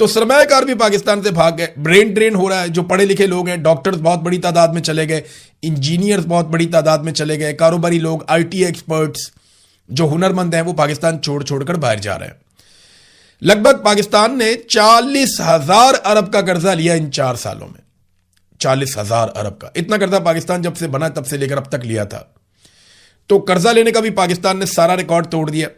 تو سرمایہ کار بھی پاکستان سے بھاگ گئے, برین ڈرین ہو رہا ہے. جو پڑھے لکھے لوگ ہیں, ڈاکٹرز بہت بڑی تعداد میں چلے گئے, انجینئرز بہت بڑی تعداد میں چلے گئے, کاروباری لوگ, آئی ٹی ایکسپرٹس جو ہنرمند ہیں وہ پاکستان چھوڑ چھوڑ کر باہر جا رہے ہیں. لگ بھگ پاکستان نے 40,000 ارب کا قرضہ لیا ان 4 سالوں میں. 40,000 ارب کا, اتنا قرضہ پاکستان جب سے بنا تب سے لے کر اب تک لیا تھا. تو قرضہ لینے کا بھی پاکستان نے سارا ریکارڈ توڑ دیا.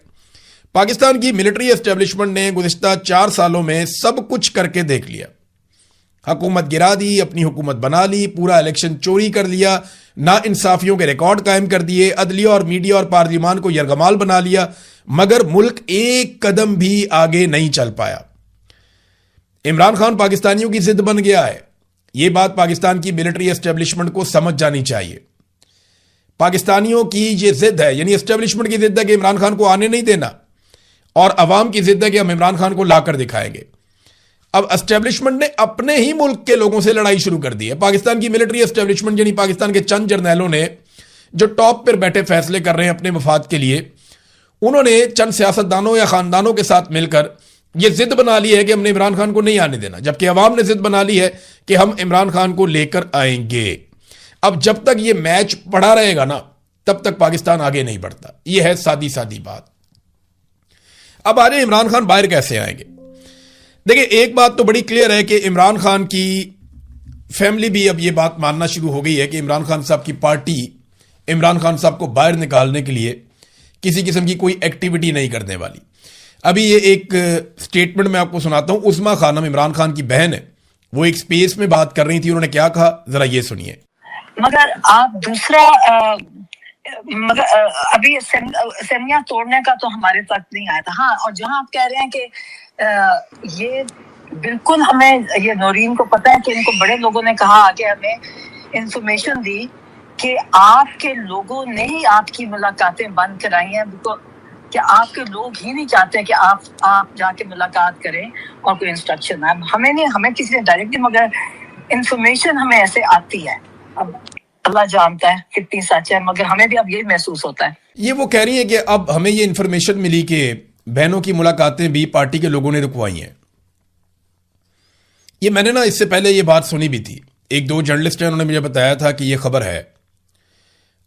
پاکستان کی ملٹری اسٹیبلشمنٹ نے گزشتہ 4 سالوں میں سب کچھ کر کے دیکھ لیا. حکومت گرا دی, اپنی حکومت بنا لی, پورا الیکشن چوری کر لیا, نا انصافیوں کے ریکارڈ قائم کر دیے, عدلیہ اور میڈیا اور پارلیمان کو یرغمال بنا لیا, مگر ملک ایک قدم بھی آگے نہیں چل پایا. عمران خان پاکستانیوں کی ضد بن گیا ہے. یہ بات پاکستان کی ملٹری اسٹیبلشمنٹ کو سمجھ جانی چاہیے. پاکستانیوں کی یہ ضد ہے, یعنی اسٹیبلشمنٹ کی ضد ہے کہ عمران خان کو آنے نہیں دینا, اور عوام کی ضد ہے کہ ہم عمران خان کو لا کر دکھائیں گے. اب اسٹیبلشمنٹ نے اپنے ہی ملک کے لوگوں سے لڑائی شروع کر دی ہے. پاکستان کی ملٹری اسٹیبلشمنٹ یعنی پاکستان کے چند جرنیلوں نے جو ٹاپ پر بیٹھے فیصلے کر رہے ہیں اپنے مفاد کے لیے, انہوں نے چند سیاستدانوں یا خاندانوں کے ساتھ مل کر یہ ضد بنا لی ہے کہ ہم نے عمران خان کو نہیں آنے دینا, جبکہ عوام نے ضد بنا لی ہے کہ ہم عمران خان کو لے کر آئیں گے. اب جب تک یہ میچ پڑا رہے گا نا تب تک پاکستان آگے نہیں بڑھتا. یہ ہے سادی سادی بات. اب آ رہے عمران خان باہر کیسے آئیں گے. دیکھیں, ایک بات تو بڑی کلیئر ہے کہ عمران خان کی فیملی بھی اب یہ بات ماننا شروع ہو گئی ہے کہ عمران خان صاحب کی پارٹی عمران خان صاحب کو باہر نکالنے کے لیے کسی قسم کی کوئی ایکٹیویٹی نہیں کرنے والی. ابھی یہ ایک سٹیٹمنٹ میں آپ کو سناتا ہوں. عظمیٰ خانم عمران خان کی بہن ہے, وہ ایک سپیس میں بات کر رہی تھی. انہوں نے کیا کہا, ذرا یہ سنیے. مگر آپ دوسرا مگر ابھی سرنیاں توڑنے کا تو ہمارے تک نہیں آیا تھا. ہاں, اور جہاں آپ کہہ رہے ہیں کہ یہ بالکل ہمیں یہ نورین کو پتا ہے کہ ان کو بڑے لوگوں نے کہا کہ ہمیں انفارمیشن دی کہ آپ کے لوگوں نے ہی آپ کی ملاقاتیں بند کرائی ہیں, کہ آپ کے لوگ ہی نہیں چاہتے کہ آپ جا کے ملاقات کریں اور کوئی انسٹرکشن ہے. ہمیں نہیں, ہمیں کسی نے ڈائریکٹلی, مگر انفارمیشن ہمیں ایسے آتی ہے. اب اللہ جانتا ہے کتنی سچ ہے, مگر ہمیں بھی اب یہی محسوس ہوتا ہے. یہ وہ کہہ رہی ہیں کہ اب ہمیں یہ انفارمیشن ملی کہ بہنوں کی ملاقاتیں بھی پارٹی کے لوگوں نے رکوائی ہیں. یہ میں نے نا اس سے پہلے یہ بات سنی بھی تھی. ایک دو جرنلسٹ ہیں, انہوں نے مجھے بتایا تھا کہ یہ خبر ہے,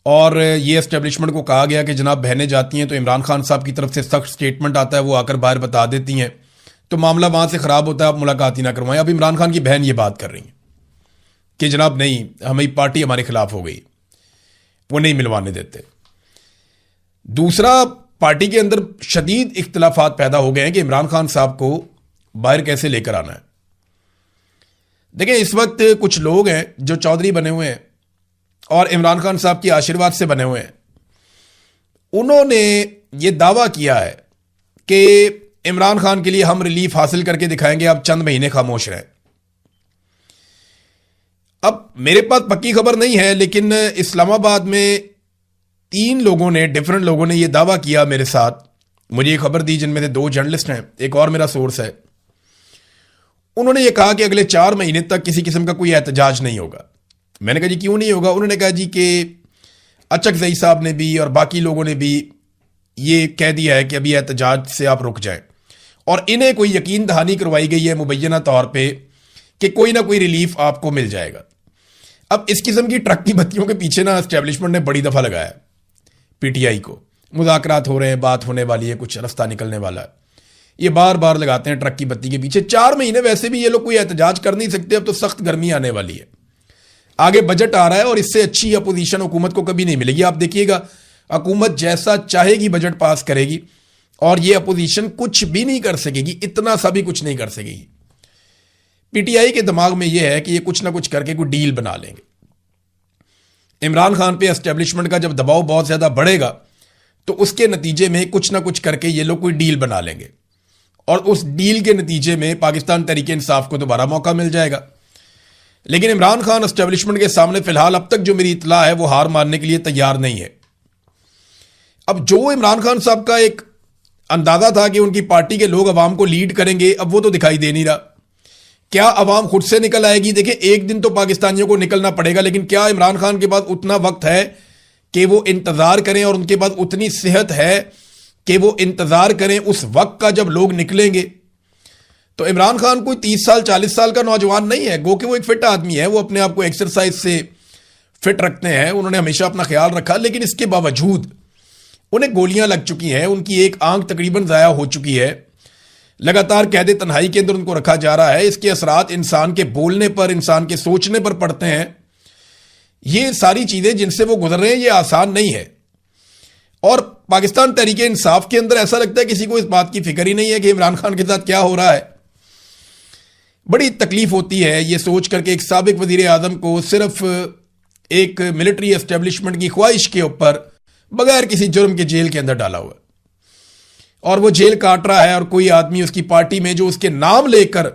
اور یہ اسٹیبلشمنٹ کو کہا گیا کہ جناب بہنیں جاتی ہیں تو عمران خان صاحب کی طرف سے سخت سٹیٹمنٹ آتا ہے, وہ آ کر باہر بتا دیتی ہیں, تو معاملہ وہاں سے خراب ہوتا ہے, آپ ملاقات ہی نہ کروائیں. اب عمران خان کی بہن یہ بات کر رہی ہیں کہ جناب نہیں, ہماری پارٹی ہمارے خلاف ہو گئی, وہ نہیں ملوانے دیتے. دوسرا, پارٹی کے اندر شدید اختلافات پیدا ہو گئے ہیں کہ عمران خان صاحب کو باہر کیسے لے کر آنا ہے. دیکھیں, اس وقت کچھ لوگ ہیں جو چودھری بنے ہوئے ہیں اور عمران خان صاحب کی آشیرواد سے بنے ہوئے ہیں. انہوں نے یہ دعویٰ کیا ہے کہ عمران خان کے لیے ہم ریلیف حاصل کر کے دکھائیں گے, آپ چند مہینے خاموش رہیں. اب میرے پاس پکی خبر نہیں ہے, لیکن اسلام آباد میں 3 لوگوں نے, ڈیفرنٹ لوگوں نے یہ دعویٰ کیا میرے ساتھ, مجھے یہ خبر دی, جن میں سے 2 جرنلسٹ ہیں, ایک اور میرا سورس ہے. انہوں نے یہ کہا کہ اگلے 4 مہینے تک کسی قسم کا کوئی احتجاج نہیں ہوگا. میں نے کہا جی کیوں نہیں ہوگا؟ انہوں نے کہا جی کہ اچکزئی صاحب نے بھی اور باقی لوگوں نے بھی یہ کہہ دیا ہے کہ ابھی احتجاج سے آپ رک جائیں, اور انہیں کوئی یقین دہانی کروائی گئی ہے مبینہ طور پہ کہ کوئی نہ کوئی ریلیف آپ کو مل جائے گا. اب اس قسم کی ٹرک کی بتیوں کے پیچھے نا اسٹیبلشمنٹ نے بڑی دفعہ لگایا پی ٹی آئی کو. مذاکرات ہو رہے ہیں, بات ہونے والی ہے, کچھ رستہ نکلنے والا ہے, یہ بار بار لگاتے ہیں ٹرک کی بتی کے پیچھے. 4 مہینے ویسے بھی یہ لوگ کوئی احتجاج کر نہیں سکتے, اب تو سخت گرمی آنے والی ہے, آگے بجٹ آ رہا ہے, اور اس سے اچھی اپوزیشن حکومت کو کبھی نہیں ملے گی. آپ دیکھیے گا حکومت جیسا چاہے گی بجٹ پاس کرے گی, اور یہ اپوزیشن کچھ بھی نہیں کر سکے گی, اتنا سا بھی کچھ نہیں کر سکے گی. پی ٹی آئی کے دماغ میں یہ ہے کہ یہ کچھ نہ کچھ کر کے کوئی ڈیل بنا لیں گے. عمران خان پہ اسٹیبلشمنٹ کا جب دباؤ بہت زیادہ بڑھے گا تو اس کے نتیجے میں کچھ نہ کچھ کر کے یہ لوگ کوئی ڈیل بنا لیں گے, اور اس ڈیل کے نتیجے میں پاکستان تحریک انصاف کو دوبارہ موقع مل جائے گا. لیکن عمران خان اسٹیبلشمنٹ کے سامنے فی الحال اب تک جو میری اطلاع ہے وہ ہار ماننے کے لیے تیار نہیں ہے. اب جو عمران خان صاحب کا ایک اندازہ تھا کہ ان کی پارٹی کے لوگ عوام کو لیڈ کریں گے, اب وہ تو دکھائی دے نہیں رہا. کیا عوام خود سے نکل آئے گی؟ دیکھیں, ایک دن تو پاکستانیوں کو نکلنا پڑے گا, لیکن کیا عمران خان کے پاس اتنا وقت ہے کہ وہ انتظار کریں, اور ان کے پاس اتنی صحت ہے کہ وہ انتظار کریں اس وقت کا جب لوگ نکلیں گے؟ تو عمران خان کوئی 30 سال 40 سال کا نوجوان نہیں ہے، گو کہ وہ ایک فٹ آدمی ہے، وہ اپنے آپ کو ایکسرسائز سے فٹ رکھتے ہیں، انہوں نے ہمیشہ اپنا خیال رکھا، لیکن اس کے باوجود انہیں گولیاں لگ چکی ہیں، ان کی ایک آنکھ تقریباً ضائع ہو چکی ہے، لگاتار قید تنہائی کے اندر ان کو رکھا جا رہا ہے، اس کے اثرات انسان کے بولنے پر، انسان کے سوچنے پر پڑتے ہیں۔ یہ ساری چیزیں جن سے وہ گزر رہے ہیں یہ آسان نہیں ہے، اور پاکستان تحریک انصاف کے اندر ایسا لگتا ہے کسی کو اس بات کی فکر ہی نہیں ہے کہ عمران خان کے ساتھ کیا ہو رہا ہے۔ بڑی تکلیف ہوتی ہے یہ سوچ کر کے ایک سابق وزیر اعظم کو صرف ایک ملٹری اسٹیبلشمنٹ کی خواہش کے اوپر بغیر کسی جرم کے جیل کے اندر ڈالا ہوا ہے، اور وہ جیل کاٹ رہا ہے، اور کوئی آدمی اس کی پارٹی میں جو اس کے نام لے کر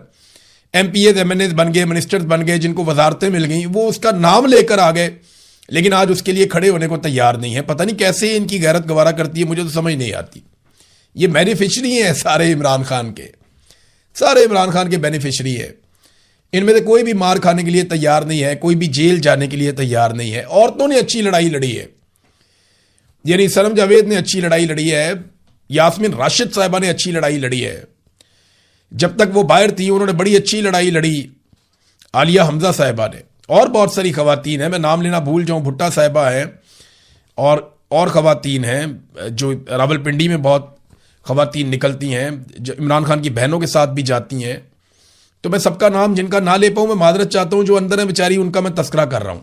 M P As M N As بن گئے، منسٹرز بن گئے، جن کو وزارتیں مل گئیں، وہ اس کا نام لے کر آ گئے، لیکن آج اس کے لیے کھڑے ہونے کو تیار نہیں ہے۔ پتہ نہیں کیسے ان کی غیرت گوارا کرتی ہے، مجھے تو سمجھ نہیں آتی۔ یہ بینیفیشری ہیں سارے عمران خان کے، سارے عمران خان کے بینیفیشری ہے، ان میں سے کوئی بھی مار کھانے کے لیے تیار نہیں ہے، کوئی بھی جیل جانے کے لیے تیار نہیں ہے۔ عورتوں نے اچھی لڑائی لڑی ہے، یعنی سنم جاوید نے اچھی لڑائی لڑی ہے، یاسمین راشد صاحبہ نے اچھی لڑائی لڑی ہے، جب تک وہ باہر تھی انہوں نے بڑی اچھی لڑائی لڑی، عالیہ حمزہ صاحبہ نے، اور بہت ساری خواتین ہیں، میں نام لینا بھول جاؤں، بھٹا صاحبہ ہیں، اور خواتین ہیں جو راولپنڈی میں بہت خواتین نکلتی ہیں، جو عمران خان کی بہنوں کے ساتھ بھی جاتی ہیں۔ تو میں سب کا نام جن کا نہ لے پاؤں میں معذرت چاہتا ہوں، جو اندر ہیں بیچاری ان کا میں تذکرہ کر رہا ہوں۔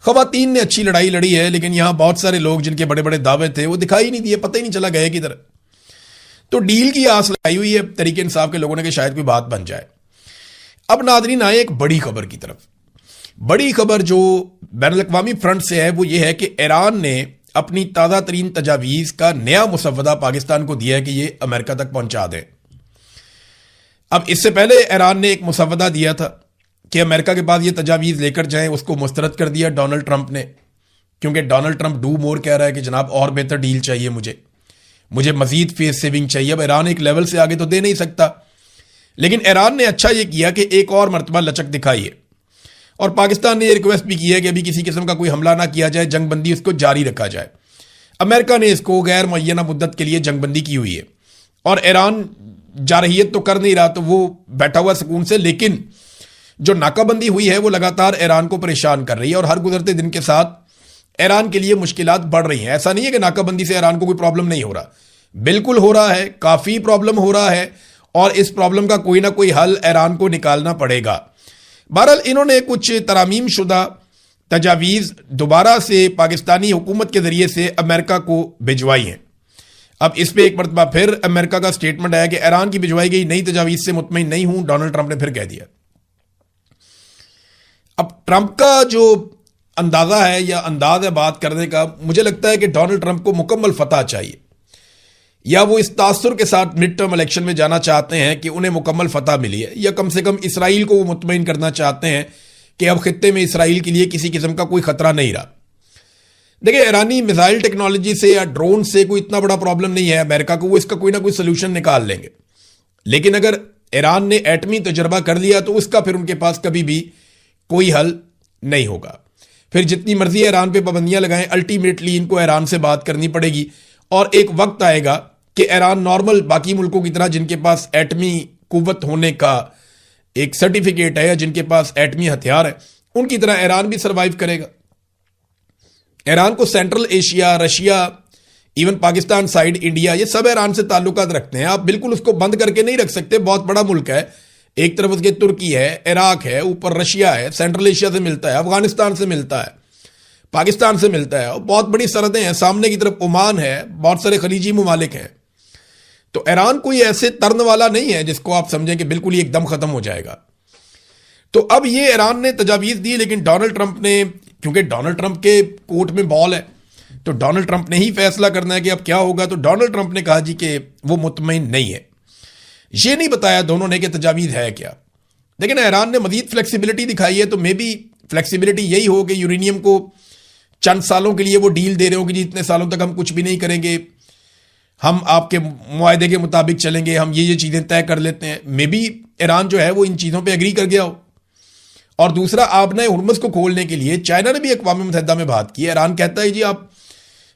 خواتین نے اچھی لڑائی لڑی ہے، لیکن یہاں بہت سارے لوگ جن کے بڑے بڑے دعوے تھے وہ دکھائی نہیں دیے، پتہ ہی نہیں چلا گئے کدھر۔ تو ڈیل کی آس لگائی ہوئی ہے تحریک انصاف کے لوگوں نے کہ شاید کوئی بات بن جائے۔ اب ناظرین آئے ایک بڑی خبر کی طرف۔ بڑی خبر جو بین الاقوامی فرنٹ سے ہے وہ یہ ہے کہ ایران نے اپنی تازہ ترین تجاویز کا نیا مسودہ پاکستان کو دیا ہے کہ یہ امریکہ تک پہنچا دیں۔ اب اس سے پہلے ایران نے ایک مسودہ دیا تھا کہ امریکہ کے پاس یہ تجاویز لے کر جائیں، اس کو مسترد کر دیا ڈونلڈ ٹرمپ نے، کیونکہ ڈونلڈ ٹرمپ ڈو مور کہہ رہا ہے کہ جناب اور بہتر ڈیل چاہیے، مجھے مزید فیس سیونگ چاہیے۔ اب ایران ایک لیول سے آگے تو دے نہیں سکتا، لیکن ایران نے اچھا یہ کیا کہ ایک اور مرتبہ لچک دکھائی ہے، اور پاکستان نے یہ ریکویسٹ بھی کی ہے کہ ابھی کسی قسم کا کوئی حملہ نہ کیا جائے، جنگ بندی اس کو جاری رکھا جائے۔ امریکہ نے اس کو غیر معینہ مدت کے لیے جنگ بندی کی ہوئی ہے، اور ایران جارحیت تو کر نہیں رہا، تو وہ بیٹھا ہوا سکون سے، لیکن جو ناکہ بندی ہوئی ہے وہ لگاتار ایران کو پریشان کر رہی ہے، اور ہر گزرتے دن کے ساتھ ایران کے لیے مشکلات بڑھ رہی ہیں۔ ایسا نہیں ہے کہ ناکہ بندی سے ایران کو کوئی پرابلم نہیں ہو رہا، بالکل ہو رہا ہے، کافی پرابلم ہو رہا ہے، اور اس پرابلم کا کوئی نہ کوئی حل ایران کو نکالنا پڑے گا۔ بہرحال انہوں نے کچھ ترامیم شدہ تجاویز دوبارہ سے پاکستانی حکومت کے ذریعے سے امریکہ کو بھجوائی ہیں۔ اب اس پہ ایک مرتبہ پھر امریکہ کا سٹیٹمنٹ آیا کہ ایران کی بھجوائی گئی نئی تجاویز سے مطمئن نہیں ہوں، ڈونلڈ ٹرمپ نے پھر کہہ دیا۔ اب ٹرمپ کا جو اندازہ ہے یا انداز ہے بات کرنے کا، مجھے لگتا ہے کہ ڈونلڈ ٹرمپ کو مکمل فتح چاہیے، یا وہ اس تاثر کے ساتھ مڈ ٹرم الیکشن میں جانا چاہتے ہیں کہ انہیں مکمل فتح ملی ہے، یا کم سے کم اسرائیل کو وہ مطمئن کرنا چاہتے ہیں کہ اب خطے میں اسرائیل کے لیے کسی قسم کا کوئی خطرہ نہیں رہا۔ دیکھیں، ایرانی میزائل ٹیکنالوجی سے یا ڈرون سے کوئی اتنا بڑا پرابلم نہیں ہے امریکہ کو، وہ اس کا کوئی نہ کوئی سلوشن نکال لیں گے، لیکن اگر ایران نے ایٹمی تجربہ کر لیا تو اس کا پھر ان کے پاس کبھی بھی کوئی حل نہیں ہوگا۔ پھر جتنی مرضی ایران پہ پابندیاں لگائیں، الٹیمیٹلی ان کو ایران سے بات کرنی پڑے گی، اور ایک وقت آئے گا کہ ایران نارمل باقی ملکوں کی طرح جن کے پاس ایٹمی قوت ہونے کا ایک سرٹیفکیٹ ہے یا جن کے پاس ایٹمی ہتھیار ہے، ان کی طرح ایران بھی سروائیو کرے گا۔ ایران کو central Asia, Russia, even Pakistan side, India, یہ سب ایران سے تعلقات رکھتے ہیں۔ آپ بالکل اس کو بند کر کے نہیں رکھ سکتے، بہت بڑا ملک ہے، ایک طرف اس کے ترکی ہے، عراق ہے، اوپر رشیا ہے، سینٹرل ایشیا سے ملتا ہے، افغانستان سے ملتا ہے، پاکستان سے ملتا ہے، اور بہت بڑی سرحدیں ہیں، سامنے کی طرف عمان ہے، بہت سارے خلیجی ممالک ہیں۔ تو ایران کوئی ایسے ترن والا نہیں ہے جس کو آپ سمجھیں کہ بالکل ہی ایک دم ختم ہو جائے گا۔ تو اب یہ ایران نے تجاویز دی، لیکن ڈونلڈ ٹرمپ نے، کیونکہ ڈونلڈ ٹرمپ کے کورٹ میں بال ہے، تو ڈونلڈ ٹرمپ نے ہی فیصلہ کرنا ہے کہ اب کیا ہوگا۔ تو ڈونلڈ ٹرمپ نے کہا جی کہ وہ مطمئن نہیں ہے، یہ نہیں بتایا دونوں نے کہ تجاویز ہے کیا، لیکن ایران نے مزید فلیکسیبلٹی دکھائی ہے، تو مے بی فلیکسیبلٹی یہی ہو کہ یورینیم کو چند سالوں کے لیے وہ ڈیل دے رہے ہو کہ جی اتنے سالوں تک ہم کچھ بھی نہیں کریں گے، ہم آپ کے معاہدے کے مطابق چلیں گے، ہم یہ چیزیں طے کر لیتے ہیں۔ مے بی ایران جو ہے وہ ان چیزوں پہ ایگری کر گیا ہو۔ اور دوسرا، آبنہ ہرمز کو کھولنے کے لیے چائنا نے بھی اقوام متحدہ میں بات کی ہے، ایران کہتا ہے جی آپ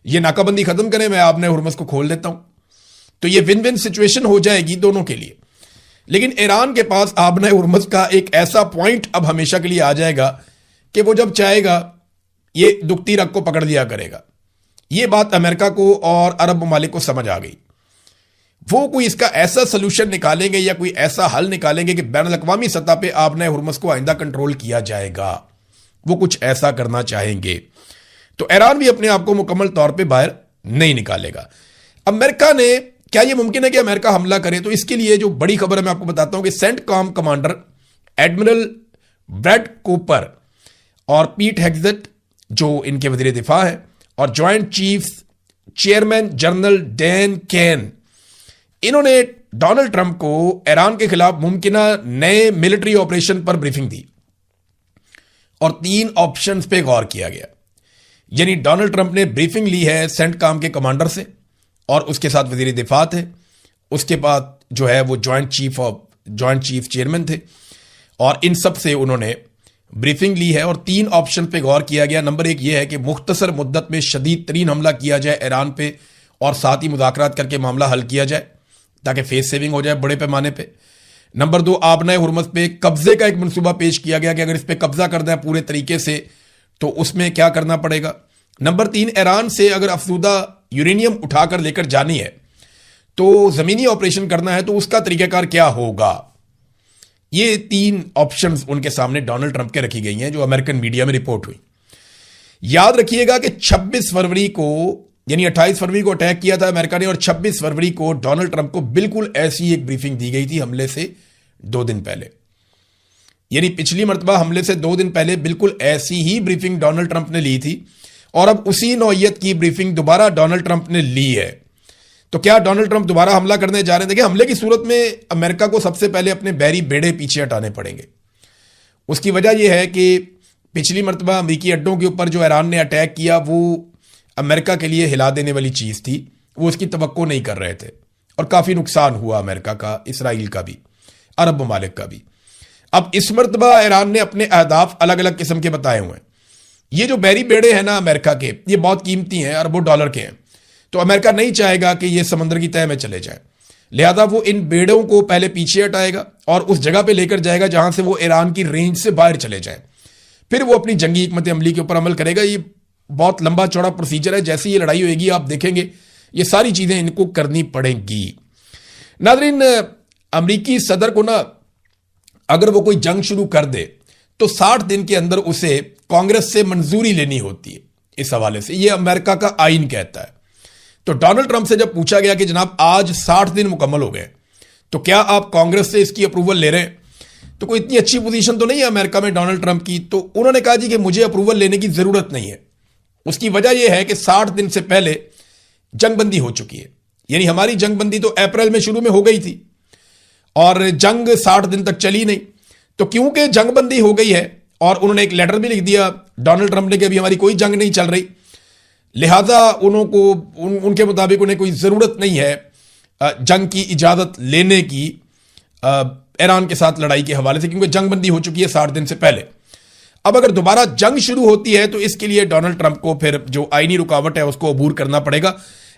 یہ ناکہ بندی ختم کریں، میں آبنہ ہرمز کو کھول دیتا ہوں، تو یہ ون ون سچویشن ہو جائے گی دونوں کے لیے۔ لیکن ایران کے پاس آبنہ ہرمز کا ایک ایسا پوائنٹ اب ہمیشہ کے لیے آ جائے گا کہ وہ جب چاہے گا یہ دکھتی رگ کو پکڑ لیا کرے گا. یہ بات امریکہ کو اور عرب ممالک کو سمجھ آ گئی. وہ کوئی اس کا ایسا سلوشن نکالیں گے یا کوئی ایسا حل نکالیں گے کہ بین الاقوامی سطح پہ آبنہ ہرمز کو آئندہ کنٹرول کیا جائے گا. وہ کچھ ایسا کرنا چاہیں گے تو ایران بھی اپنے آپ کو مکمل طور پہ باہر نہیں نکالے گا. امریکہ نے کیا یہ ممکن ہے کہ امریکہ حملہ کرے؟ تو اس کے لیے جو بڑی خبر ہے میں آپ کو بتاتا ہوں کہ سینٹ کام کمانڈر ایڈمرل بریڈ کوپر اور پیٹ ہیگزٹ جو ان کے وزیر دفاع ہیں اور joint chief chairman general Dan Caine, انہوں نے ڈونلڈ ٹرمپ کو ایران کے خلاف ممکنہ نئے ملٹری آپریشن پر بریفنگ دی اور 3 آپشنز پہ غور کیا گیا. یعنی ڈونلڈ ٹرمپ نے بریفنگ لی ہے سینٹ کام کے کمانڈر سے اور اس کے ساتھ وزیر دفاع تھے، اس کے بعد جو ہے وہ جوائنٹ چیف چیئرمین تھے، اور ان سب سے انہوں نے بریفنگ لی ہے اور 3 آپشن پہ غور کیا گیا. نمبر 1 یہ ہے کہ مختصر مدت میں شدید ترین حملہ کیا جائے ایران پہ اور ساتھ ہی مذاکرات کر کے معاملہ حل کیا جائے تاکہ فیس سیونگ ہو جائے بڑے پیمانے پہ. نمبر 2 آبنہ ہرمز پہ قبضے کا ایک منصوبہ پیش کیا گیا کہ اگر اس پہ قبضہ کرنا ہے پورے طریقے سے تو اس میں کیا کرنا پڑے گا. نمبر 3 ایران سے اگر افزودہ یورینیم اٹھا کر لے کر جانی ہے تو زمینی آپریشن کرنا ہے تو اس کا طریقہ کار کیا ہوگا. یہ 3 آپشنز ان کے سامنے ڈونلڈ ٹرمپ کے رکھی گئی ہیں جو امریکن میڈیا میں رپورٹ ہوئی. یاد رکھیے گا کہ 26 فروری کو یعنی 28 فروری کو اٹیک کیا تھا امریکہ نے اور 26 فروری کو ڈونلڈ ٹرمپ کو بالکل ایسی ایک بریفنگ دی گئی تھی حملے سے 2 دن پہلے. یعنی پچھلی مرتبہ حملے سے 2 دن پہلے بالکل ایسی ہی بریفنگ ڈونلڈ ٹرمپ نے لی تھی اور اب اسی نوعیت کی بریفنگ دوبارہ ڈونلڈ ٹرمپ نے لی ہے. تو کیا ڈونلڈ ٹرمپ دوبارہ حملہ کرنے جا رہے ہیں؟ دیکھیں، حملے کی صورت میں امریکہ کو سب سے پہلے اپنے بحری بیڑے پیچھے ہٹانے پڑیں گے. اس کی وجہ یہ ہے کہ پچھلی مرتبہ امریکی اڈوں کے اوپر جو ایران نے اٹیک کیا وہ امریکہ کے لیے ہلا دینے والی چیز تھی، وہ اس کی توقع نہیں کر رہے تھے اور کافی نقصان ہوا امریکہ کا، اسرائیل کا بھی، عرب ممالک کا بھی. اب اس مرتبہ ایران نے اپنے اہداف الگ الگ قسم کے بتائے ہوئے ہیں. یہ جو بحری بیڑے ہیں نا امریکہ کے، یہ بہت قیمتی ہیں، اربوں ڈالر کے ہیں، تو امریکہ نہیں چاہے گا کہ یہ سمندر کی تہہ میں چلے جائیں. لہذا وہ ان بیڑوں کو پہلے پیچھے ہٹائے گا اور اس جگہ پہ لے کر جائے گا جہاں سے وہ ایران کی رینج سے باہر چلے جائیں. پھر وہ اپنی جنگی حکمت عملی کے اوپر عمل کرے گا. یہ بہت لمبا چوڑا پروسیجر ہے. جیسے یہ لڑائی ہوئے گی آپ دیکھیں گے یہ ساری چیزیں ان کو کرنی پڑیں گی. ناظرین، امریکی صدر کو نا اگر وہ کوئی جنگ شروع کر دے تو 60 دن کے اندر اسے کانگریس سے منظوری لینی ہوتی ہے. اس حوالے سے یہ امریکہ کا آئین کہتا ہے. تو ڈونلڈ ٹرمپ سے جب پوچھا گیا کہ جناب آج 60 دن مکمل ہو گئے تو کیا آپ کانگریس سے اس کی اپروول لے رہے ہیں، تو کوئی اتنی اچھی پوزیشن تو نہیں ہے امریکہ میں ڈونلڈ ٹرمپ کی. تو انہوں نے کہا جی کہ مجھے اپروول لینے کی ضرورت نہیں ہے. اس کی وجہ یہ ہے کہ 60 دن سے پہلے جنگ بندی ہو چکی ہے. یعنی ہماری جنگ بندی تو اپریل میں شروع میں ہو گئی تھی اور جنگ 60 دن تک چلی نہیں. تو کیونکہ جنگ بندی ہو گئی ہے اور انہوں نے ایک لیٹر بھی لکھ دیا ڈونلڈ ٹرمپ نے کہ ابھی ہماری کوئی جنگ نہیں چل رہی، لہذا ان کے مطابق انہیں کوئی ضرورت نہیں ہے جنگ کی اجازت لینے کی ایران کے ساتھ لڑائی کے حوالے سے، کیونکہ جنگ بندی ہو چکی ہے 60 دن سے پہلے. اب اگر دوبارہ جنگ شروع ہوتی ہے تو اس کے لیے ڈونلڈ ٹرمپ کو پھر جو آئینی رکاوٹ ہے اس کو عبور کرنا پڑے گا.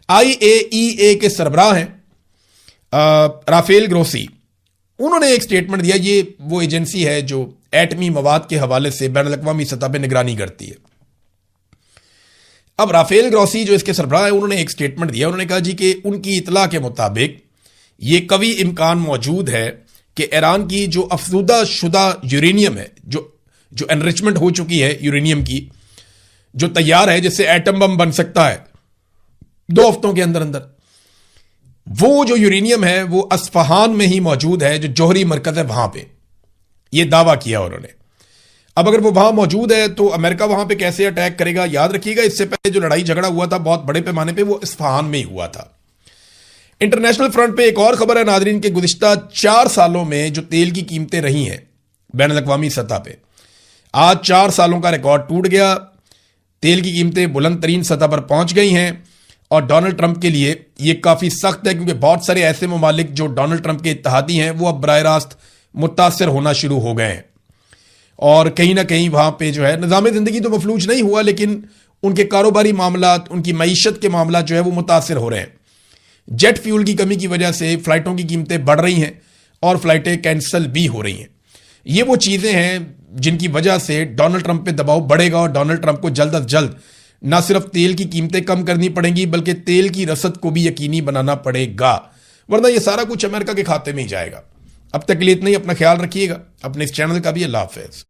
IAEA کے سربراہ ہیں رافیل گروسی، انہوں نے ایک سٹیٹمنٹ دیا. یہ وہ ایجنسی ہے جو ایٹمی مواد کے حوالے سے بین الاقوامی سطح پہ نگرانی کرتی ہے. اب رافیل گروسی جو اس کے سربراہ ہیں انہوں نے ایک سٹیٹمنٹ دیا. انہوں نے کہا جی کہ ان کی اطلاع کے مطابق یہ قوی امکان موجود ہے کہ ایران کی جو افزودہ شدہ یورینیم ہے، جو انریچمنٹ ہو چکی ہے یورینیم کی، جو تیار ہے جس سے ایٹم بم بن سکتا ہے 2 ہفتوں کے اندر اندر، وہ جو یورینیم ہے وہ اصفہان میں ہی موجود ہے جو جوہری مرکز ہے وہاں پہ. یہ دعویٰ کیا انہوں نے. اب اگر وہ وہاں موجود ہے تو امریکہ وہاں پہ کیسے اٹیک کرے گا؟ یاد رکھیے گا اس سے پہلے جو لڑائی جھگڑا ہوا تھا بہت بڑے پیمانے پہ وہ اصفہان میں ہی ہوا تھا. انٹرنیشنل فرنٹ پہ ایک اور خبر ہے ناظرین کہ گزشتہ 4 سالوں میں جو تیل کی قیمتیں رہی ہیں بین الاقوامی سطح پہ، آج 4 سالوں کا ریکارڈ ٹوٹ گیا. تیل کی قیمتیں بلند ترین سطح پر پہنچ گئی ہیں اور ڈونلڈ ٹرمپ کے لیے یہ کافی سخت ہے کیونکہ بہت سارے ایسے ممالک جو ڈونلڈ ٹرمپ کے اتحادی ہیں وہ اب براہ راست متاثر ہونا شروع ہو گئے ہیں اور کہیں نہ کہیں وہاں پہ جو ہے نظام زندگی تو مفلوج نہیں ہوا لیکن ان کے کاروباری معاملات، ان کی معیشت کے معاملات جو ہے وہ متاثر ہو رہے ہیں. جیٹ فیول کی کمی کی وجہ سے فلائٹوں کی قیمتیں بڑھ رہی ہیں اور فلائٹیں کینسل بھی ہو رہی ہیں. یہ وہ چیزیں ہیں جن کی وجہ سے ڈونلڈ ٹرمپ پہ دباؤ بڑھے گا اور ڈونلڈ ٹرمپ کو جلد از جلد نہ صرف تیل کی قیمتیں کم کرنی پڑیں گی بلکہ تیل کی رسد کو بھی یقینی بنانا پڑے گا، ورنہ یہ سارا کچھ امریکہ کے کھاتے میں ہی جائے گا. اب تک کے لیے اتنا ہی. اپنا خیال رکھیے گا، اپنے اس چینل کا بھی. اللہ حافظ.